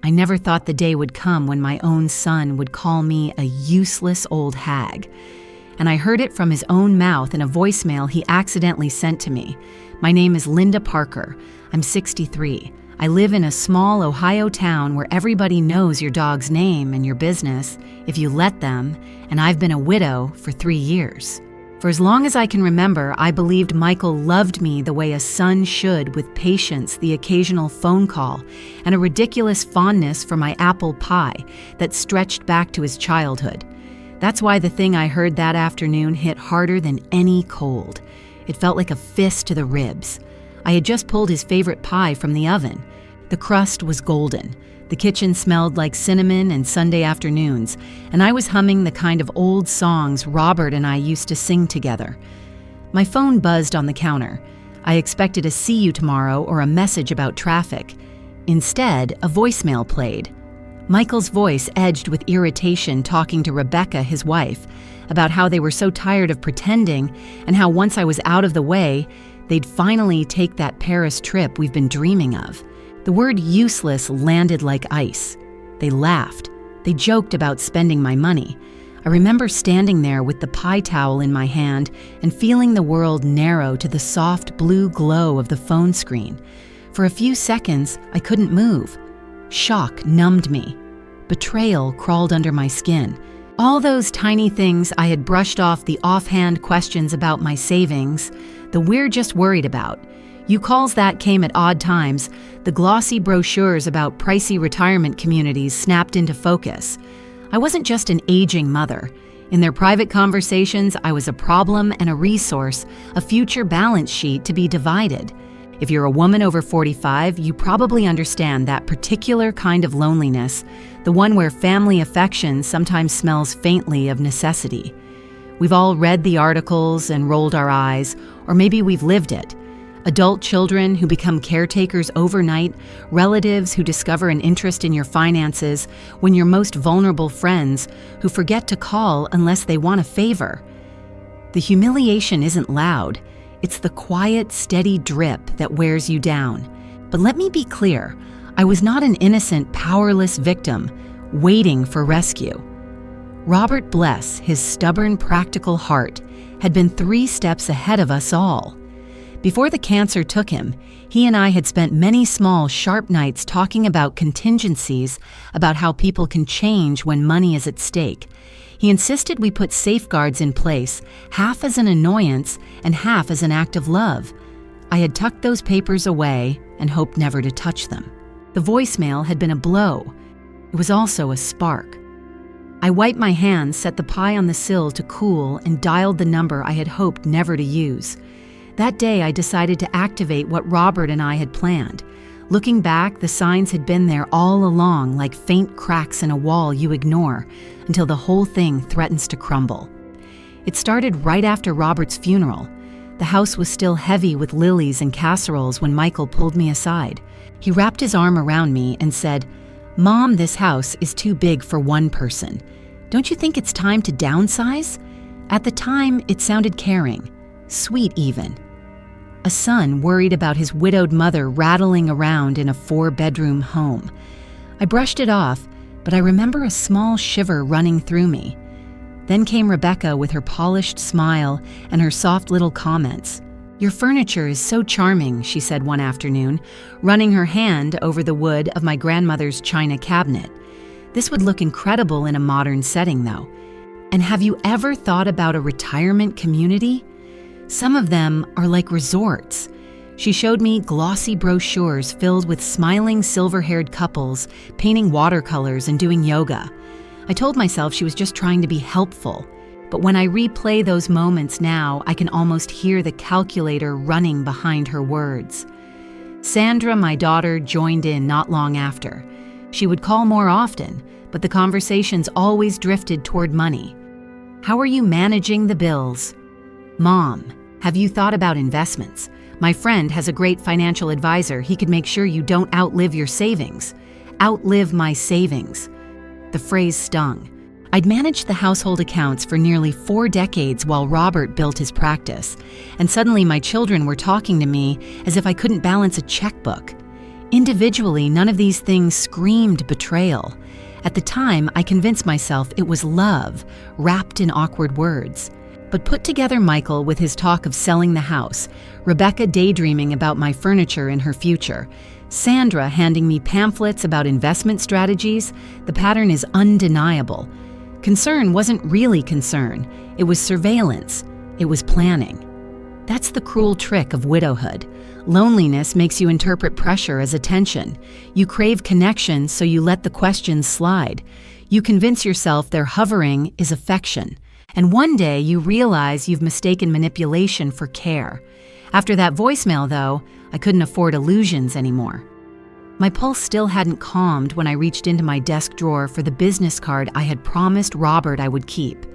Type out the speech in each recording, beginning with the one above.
I never thought the day would come when my own son would call me a useless old hag. And I heard it from his own mouth in a voicemail he accidentally sent to me. My name is Linda Parker. I'm 63. I live in a small Ohio town where everybody knows your dog's name and your business, if you let them, and I've been a widow for 3 years. For as long as I can remember, I believed Michael loved me the way a son should, with patience, the occasional phone call, and a ridiculous fondness for my apple pie that stretched back to his childhood. That's why the thing I heard that afternoon hit harder than any cold. It felt like a fist to the ribs. I had just pulled his favorite pie from the oven. The crust was golden. The kitchen smelled like cinnamon and Sunday afternoons, and I was humming the kind of old songs Robert and I used to sing together. My phone buzzed on the counter. I expected a "see you tomorrow" or a message about traffic. Instead, a voicemail played. Michael's voice edged with irritation, talking to Rebecca, his wife, about how they were so tired of pretending and how once I was out of the way, they'd finally take that Paris trip we've been dreaming of. The word useless landed like ice. They laughed. They joked about spending my money. I remember standing there with the pie towel in my hand and feeling the world narrow to the soft blue glow of the phone screen. For a few seconds, I couldn't move. Shock numbed me. Betrayal crawled under my skin. All those tiny things I had brushed off, the offhand questions about my savings, the "we're just worried about." You calls that came at odd times. The glossy brochures about pricey retirement communities snapped into focus. I wasn't just an aging mother. In their private conversations, I was a problem and a resource, a future balance sheet to be divided. If you're a woman over 45, you probably understand that particular kind of loneliness, the one where family affection sometimes smells faintly of necessity. We've all read the articles and rolled our eyes, or maybe we've lived it. Adult children who become caretakers overnight, relatives who discover an interest in your finances when you're most vulnerable, friends who forget to call unless they want a favor. The humiliation isn't loud. It's the quiet, steady drip that wears you down. But let me be clear, I was not an innocent, powerless victim waiting for rescue. Robert Bless, his stubborn, practical heart, had been 3 steps ahead of us all. Before the cancer took him, he and I had spent many small, sharp nights talking about contingencies, about how people can change when money is at stake. He insisted we put safeguards in place, half as an annoyance and half as an act of love. I had tucked those papers away and hoped never to touch them. The voicemail had been a blow. It was also a spark. I wiped my hands, set the pie on the sill to cool, and dialed the number I had hoped never to use. That day, I decided to activate what Robert and I had planned. Looking back, the signs had been there all along, like faint cracks in a wall you ignore, until the whole thing threatens to crumble. It started right after Robert's funeral. The house was still heavy with lilies and casseroles when Michael pulled me aside. He wrapped his arm around me and said, "Mom, this house is too big for one person. Don't you think it's time to downsize?" At the time, it sounded caring, sweet even. A son worried about his widowed mother rattling around in a 4-bedroom home. I brushed it off, but I remember a small shiver running through me. Then came Rebecca with her polished smile and her soft little comments. "Your furniture is so charming," she said one afternoon, running her hand over the wood of my grandmother's china cabinet. "This would look incredible in a modern setting, though. And have you ever thought about a retirement community? Some of them are like resorts." She showed me glossy brochures filled with smiling silver-haired couples painting watercolors and doing yoga. I told myself she was just trying to be helpful, but when I replay those moments now, I can almost hear the calculator running behind her words. Sandra, my daughter, joined in not long after. She would call more often, but the conversations always drifted toward money. "How are you managing the bills?" "Mom, have you thought about investments? My friend has a great financial advisor. He could make sure you don't outlive your savings." "Outlive my savings." The phrase stung. I'd managed the household accounts for nearly 4 decades while Robert built his practice, and suddenly my children were talking to me as if I couldn't balance a checkbook. Individually, none of these things screamed betrayal. At the time, I convinced myself it was love, wrapped in awkward words. But put together Michael with his talk of selling the house, Rebecca daydreaming about my furniture and her future, Sandra handing me pamphlets about investment strategies, the pattern is undeniable. Concern wasn't really concern. It was surveillance. It was planning. That's the cruel trick of widowhood. Loneliness makes you interpret pressure as attention. You crave connection, so you let the questions slide. You convince yourself their hovering is affection. And one day you realize you've mistaken manipulation for care. After that voicemail, though, I couldn't afford illusions anymore. My pulse still hadn't calmed when I reached into my desk drawer for the business card I had promised Robert I would keep.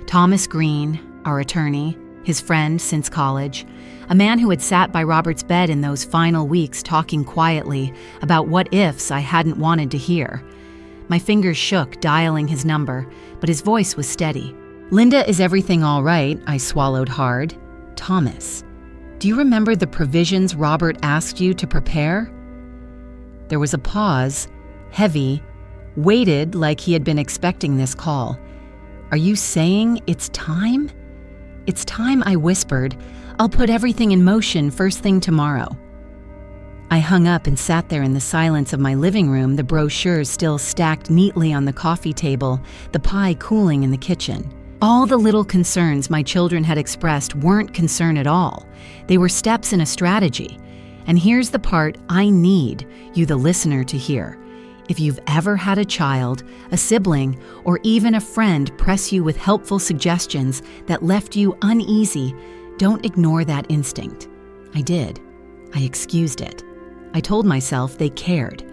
Thomas Green, our attorney, his friend since college, a man who had sat by Robert's bed in those final weeks talking quietly about what-ifs I hadn't wanted to hear. My fingers shook dialing his number, but his voice was steady. "Linda, is everything all right?" I swallowed hard. "Thomas, do you remember the provisions Robert asked you to prepare?" There was a pause, heavy, weighted like he had been expecting this call. "Are you saying it's time?" "It's time," I whispered. "I'll put everything in motion first thing tomorrow." I hung up and sat there in the silence of my living room, the brochures still stacked neatly on the coffee table, the pie cooling in the kitchen. All the little concerns my children had expressed weren't concern at all. They were steps in a strategy. And here's the part I need you, the listener, to hear. If you've ever had a child, a sibling, or even a friend press you with helpful suggestions that left you uneasy, don't ignore that instinct. I did. I excused it. I told myself they cared.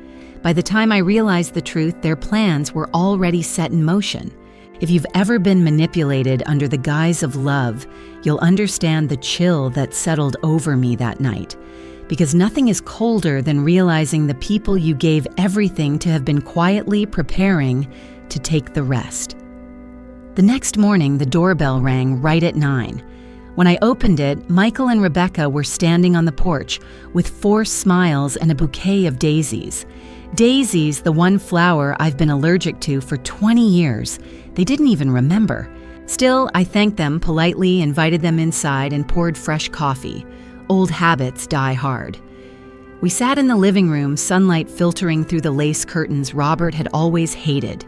By the time I realized the truth, their plans were already set in motion. If you've ever been manipulated under the guise of love, you'll understand the chill that settled over me that night. Because nothing is colder than realizing the people you gave everything to have been quietly preparing to take the rest. The next morning, the doorbell rang right at 9. When I opened it, Michael and Rebecca were standing on the porch with forced smiles and a bouquet of daisies. Daisies, the one flower I've been allergic to for 20 years. They didn't even remember. Still, I thanked them politely, invited them inside, and poured fresh coffee. Old habits die hard. We sat in the living room, sunlight filtering through the lace curtains Robert had always hated.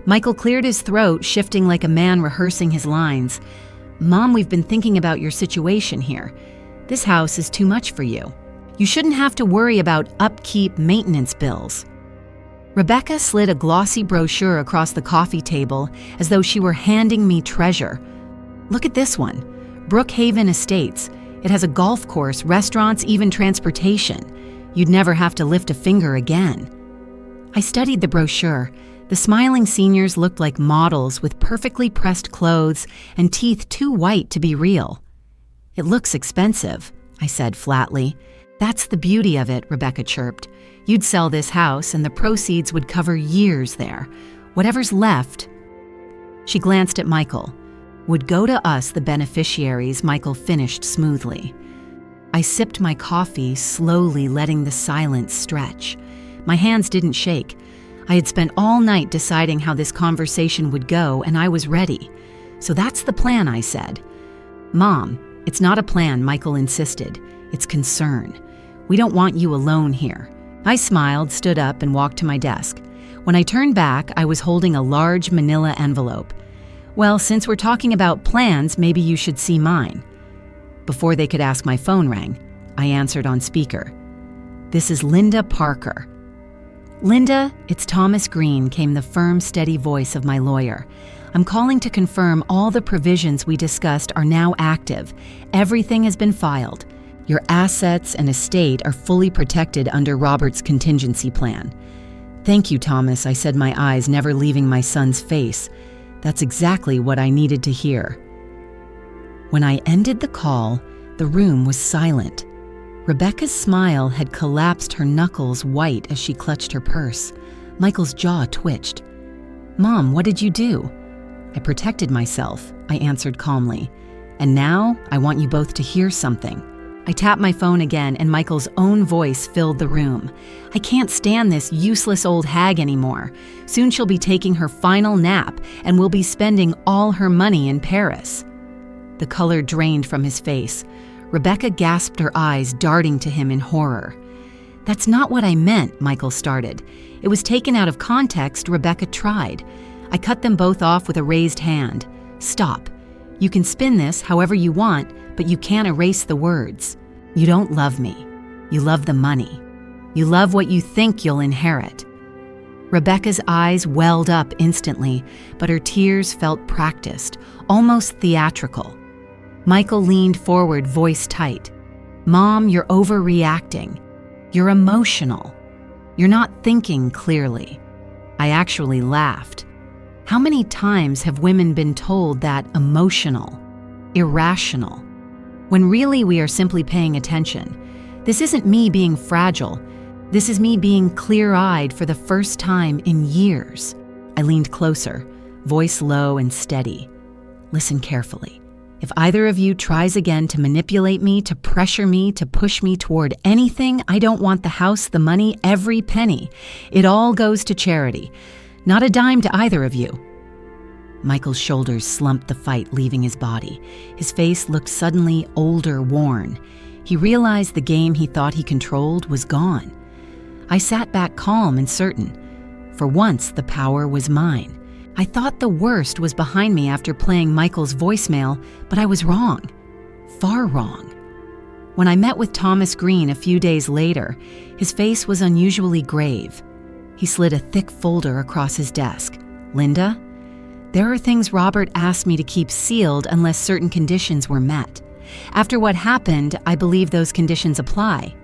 Michael cleared his throat, shifting like a man rehearsing his lines. "Mom, we've been thinking about your situation here. This house is too much for you. You shouldn't have to worry about upkeep maintenance bills." Rebecca slid a glossy brochure across the coffee table as though she were handing me treasure. "Look at this one. Brookhaven Estates. It has a golf course, restaurants, even transportation. You'd never have to lift a finger again." I studied the brochure. The smiling seniors looked like models with perfectly pressed clothes and teeth too white to be real. "It looks expensive," I said flatly. "That's the beauty of it," Rebecca chirped. "You'd sell this house and the proceeds would cover years there. Whatever's left..." She glanced at Michael. "Would go to us, the beneficiaries," Michael finished smoothly. I sipped my coffee, slowly letting the silence stretch. My hands didn't shake. I had spent all night deciding how this conversation would go, and I was ready. "So that's the plan," I said. "Mom, it's not a plan," Michael insisted. "It's concern. We don't want you alone here." I smiled, stood up, and walked to my desk. When I turned back, I was holding a large manila envelope. "Well, since we're talking about plans, maybe you should see mine." Before they could ask, my phone rang. I answered on speaker. "This is Linda Parker." "Linda, it's Thomas Green," came the firm, steady voice of my lawyer. "I'm calling to confirm all the provisions we discussed are now active. Everything has been filed. Your assets and estate are fully protected under Robert's contingency plan." "Thank you, Thomas," I said, my eyes never leaving my son's face. That's exactly what I needed to hear. When I ended the call, the room was silent. Rebecca's smile had collapsed, her knuckles white as she clutched her purse. Michael's jaw twitched. "Mom, what did you do?" "I protected myself," I answered calmly. "And now I want you both to hear something. I tapped my phone again, and Michael's own voice filled the room. I can't stand this useless old hag anymore. Soon she'll be taking her final nap, and we'll be spending all her money in Paris. The color drained from his face. Rebecca gasped, her eyes darting to him in horror. That's not what I meant, Michael started. It was taken out of context, Rebecca tried. I cut them both off with a raised hand. Stop. You can spin this however you want, but you can't erase the words. You don't love me. You love the money. You love what you think you'll inherit. Rebecca's eyes welled up instantly, but her tears felt practiced, almost theatrical. Michael leaned forward, voice tight. Mom, you're overreacting. You're emotional. You're not thinking clearly. I actually laughed. How many times have women been told that emotional, irrational, when really we are simply paying attention? This isn't me being fragile. This is me being clear-eyed for the first time in years. I leaned closer, voice low and steady. Listen carefully. If either of you tries again to manipulate me, to pressure me, to push me toward anything, I don't want the house, the money, every penny. It all goes to charity. Not a dime to either of you. Michael's shoulders slumped the fight, leaving his body. His face looked suddenly older, worn. He realized the game he thought he controlled was gone. I sat back calm and certain. For once, the power was mine. I thought the worst was behind me after playing Michael's voicemail, but I was wrong. Far wrong. When I met with Thomas Green a few days later, his face was unusually grave. He slid a thick folder across his desk. Linda, there are things Robert asked me to keep sealed unless certain conditions were met. After what happened, I believe those conditions apply.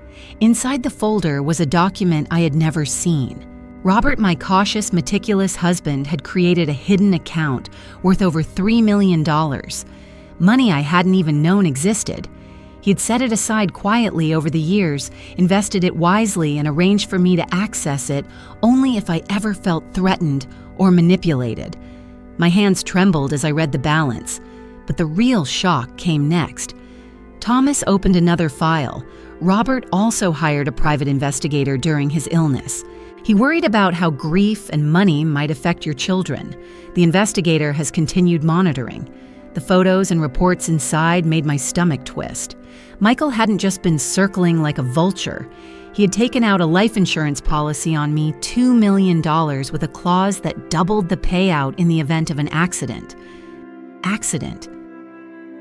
Inside the folder was a document I had never seen. Robert, my cautious, meticulous husband, had created a hidden account worth over $3 million. Money I hadn't even known existed. He had set it aside quietly over the years, invested it wisely, and arranged for me to access it only if I ever felt threatened or manipulated. My hands trembled as I read the balance, but the real shock came next. Thomas opened another file. Robert also hired a private investigator during his illness. He worried about how grief and money might affect your children. The investigator has continued monitoring. The photos and reports inside made my stomach twist. Michael hadn't just been circling like a vulture. He had taken out a life insurance policy on me, $2 million, with a clause that doubled the payout in the event of an accident. Accident.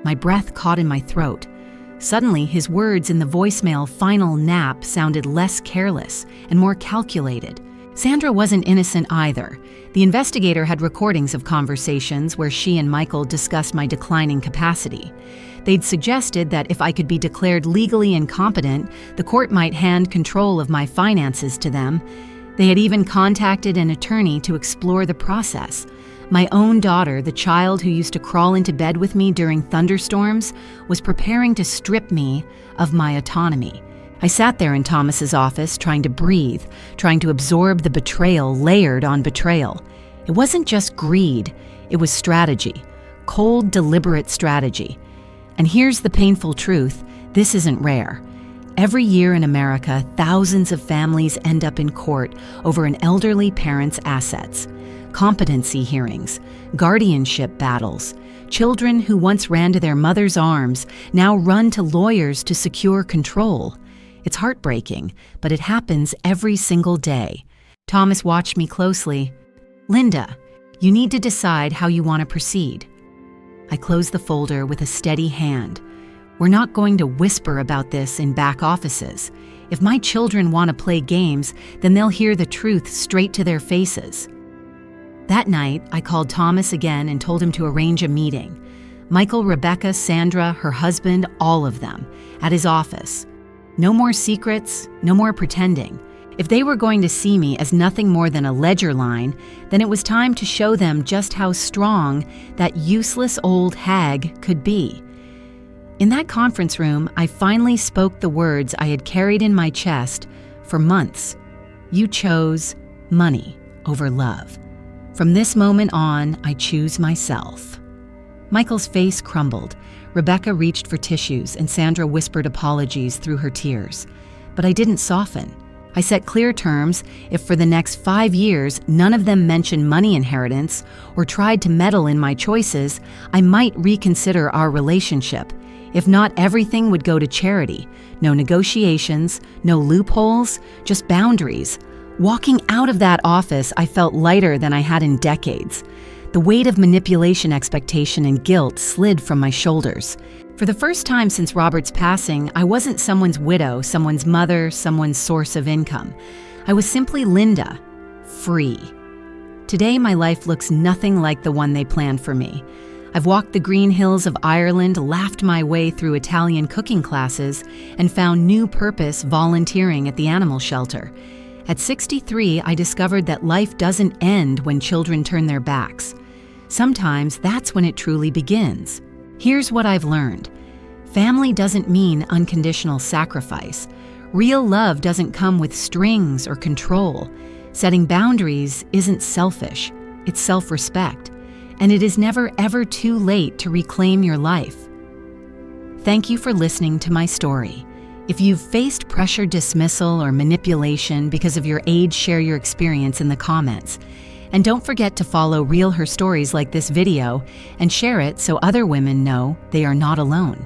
My breath caught in my throat. Suddenly, his words in the voicemail final nap sounded less careless and more calculated. Sandra wasn't innocent either. The investigator had recordings of conversations where she and Michael discussed my declining capacity. They'd suggested that if I could be declared legally incompetent, the court might hand control of my finances to them. They had even contacted an attorney to explore the process. My own daughter, the child who used to crawl into bed with me during thunderstorms, was preparing to strip me of my autonomy. I sat there in Thomas's office, trying to breathe, trying to absorb the betrayal layered on betrayal. It wasn't just greed, it was strategy. Cold, deliberate strategy. And here's the painful truth, this isn't rare. Every year in America, thousands of families end up in court over an elderly parent's assets. Competency hearings, guardianship battles. Children who once ran to their mother's arms now run to lawyers to secure control. It's heartbreaking, but it happens every single day. Thomas watched me closely. Linda, you need to decide how you want to proceed. I closed the folder with a steady hand. We're not going to whisper about this in back offices. If my children want to play games, then they'll hear the truth straight to their faces. That night, I called Thomas again and told him to arrange a meeting. Michael, Rebecca, Sandra, her husband, all of them, at his office. No more secrets, no more pretending. If they were going to see me as nothing more than a ledger line, then it was time to show them just how strong that useless old hag could be. In that conference room, I finally spoke the words I had carried in my chest for months. You chose money over love. From this moment on, I choose myself. Michael's face crumbled. Rebecca reached for tissues and Sandra whispered apologies through her tears. But I didn't soften. I set clear terms. If for the next 5 years none of them mentioned money inheritance or tried to meddle in my choices, I might reconsider our relationship. If not, everything would go to charity. No negotiations, no loopholes, just boundaries. Walking out of that office, I felt lighter than I had in decades. The weight of manipulation, expectation, and guilt slid from my shoulders. For the first time since Robert's passing, I wasn't someone's widow, someone's mother, someone's source of income. I was simply Linda, free. Today, my life looks nothing like the one they planned for me. I've walked the green hills of Ireland, laughed my way through Italian cooking classes, and found new purpose volunteering at the animal shelter. At 63, I discovered that life doesn't end when children turn their backs. Sometimes that's when it truly begins. Here's what I've learned. Family doesn't mean unconditional sacrifice. Real love doesn't come with strings or control. Setting boundaries isn't selfish, it's self-respect. And it is never ever too late to reclaim your life. Thank you for listening to my story. If you've faced pressure, dismissal, or manipulation because of your age, share your experience in the comments. And don't forget to follow Real Her Stories like this video and share it so other women know they are not alone.